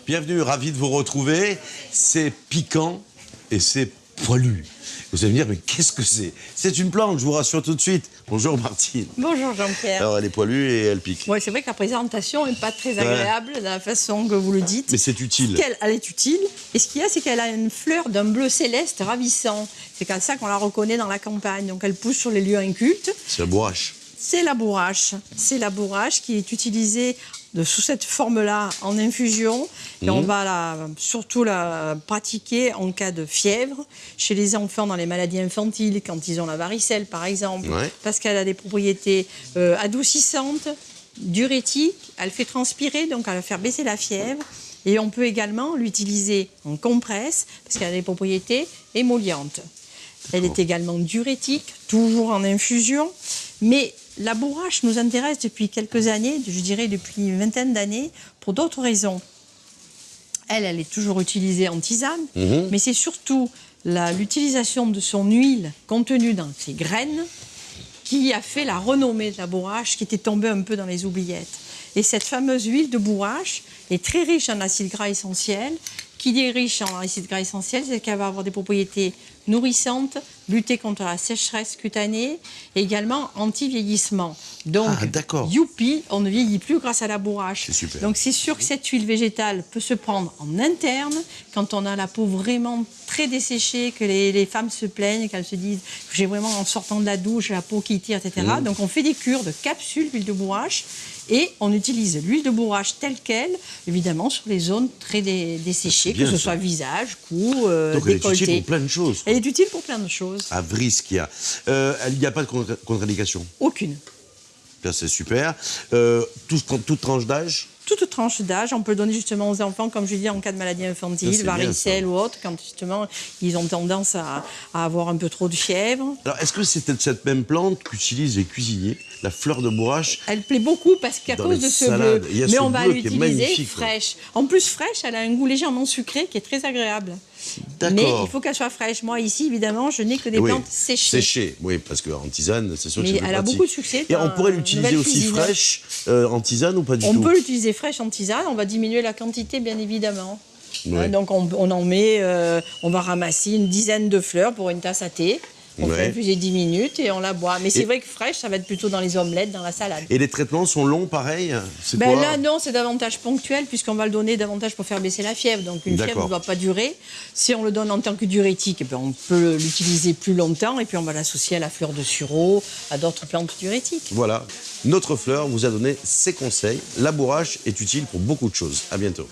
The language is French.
Bienvenue, ravi de vous retrouver. C'est piquant et c'est poilu. Vous allez me dire, mais qu'est-ce que c'est? C'est une plante, je vous rassure tout de suite. Bonjour Martine. Bonjour Jean-Pierre. Alors elle est poilue et elle pique. Ouais, c'est vrai que la présentation n'est pas très agréable de la façon que vous le dites. Mais c'est utile. Elle est utile. Et ce qu'il y a, c'est qu'elle a une fleur d'un bleu céleste ravissant. C'est comme ça qu'on la reconnaît dans la campagne. Donc elle pousse sur les lieux incultes. C'est la bourrache. C'est la bourrache. C'est la bourrache qui est utilisée sous cette forme-là en infusion. Et on va surtout la pratiquer en cas de fièvre, chez les enfants dans les maladies infantiles, quand ils ont la varicelle par exemple, parce qu'elle a des propriétés adoucissantes, diurétiques, elle fait transpirer, donc elle va faire baisser la fièvre. Et on peut également l'utiliser en compresse, parce qu'elle a des propriétés émollientes. Elle est également diurétique, toujours en infusion, mais la bourrache nous intéresse depuis quelques années, je dirais depuis une vingtaine d'années, pour d'autres raisons. Elle est toujours utilisée en tisane, mais c'est surtout l'utilisation de son huile contenue dans ses graines qui a fait la renommée de la bourrache, qui était tombée un peu dans les oubliettes. Et cette fameuse huile de bourrache est très riche en acides gras essentiels. Qui dit riche en acides gras essentiels, c'est qu'elle va avoir des propriétés nourrissantes, lutter contre la sécheresse cutanée et également anti-vieillissement. Donc, youpi, on ne vieillit plus grâce à la bourrache. C'est super. Donc, c'est sûr que cette huile végétale peut se prendre en interne quand on a la peau vraiment très desséchée, que les femmes se plaignent, qu'elles se disent que j'ai vraiment en sortant de la douche la peau qui tire, etc. Donc, on fait des cures de capsules d'huile de bourrache. Et on utilise l'huile de bourrache telle qu'elle, évidemment, sur les zones très desséchées, que ce soit visage, cou, donc décolleté. elle est utile pour plein de choses. Elle est utile pour plein de choses. À Vrisk, il n'y a pas de contre-indication? Aucune. Là, c'est super. Toute tranche d'âge? Toute tranche d'âge, on peut le donner justement aux enfants, comme je dis, en cas de maladie infantile, varicelle ou autre, quand justement ils ont tendance à avoir un peu trop de fièvre. Alors, est-ce que c'est cette même plante qu'utilisent les cuisiniers, la fleur de bourrache? Elle plaît beaucoup parce qu'à cause de ce bleu, mais on va l'utiliser fraîche. En plus fraîche, elle a un goût légèrement sucré qui est très agréable. Mais il faut qu'elle soit fraîche. Moi, ici, évidemment, je n'ai que des plantes séchées. Séchées, oui, parce qu'en tisane, c'est sûr que c'est plus pratique. Mais elle a beaucoup de succès. Et on pourrait l'utiliser aussi fraîche en tisane ou pas du tout? On peut l'utiliser fraîche en tisane. On va diminuer la quantité, bien évidemment. Donc, on en met, on va ramasser une dizaine de fleurs pour une tasse à thé. On fait infuser 10 minutes et on la boit. Mais c'est vrai que fraîche, ça va être plutôt dans les omelettes, dans la salade. Et les traitements sont longs, pareil? Là, non, c'est davantage ponctuel, puisqu'on va le donner davantage pour faire baisser la fièvre. Donc, une fièvre ne doit pas durer. Si on le donne en tant que diurétique, on peut l'utiliser plus longtemps. Et puis, on va l'associer à la fleur de sureau, à d'autres plantes diurétiques. Voilà. Notre fleur vous a donné ses conseils. La bourrache est utile pour beaucoup de choses. À bientôt.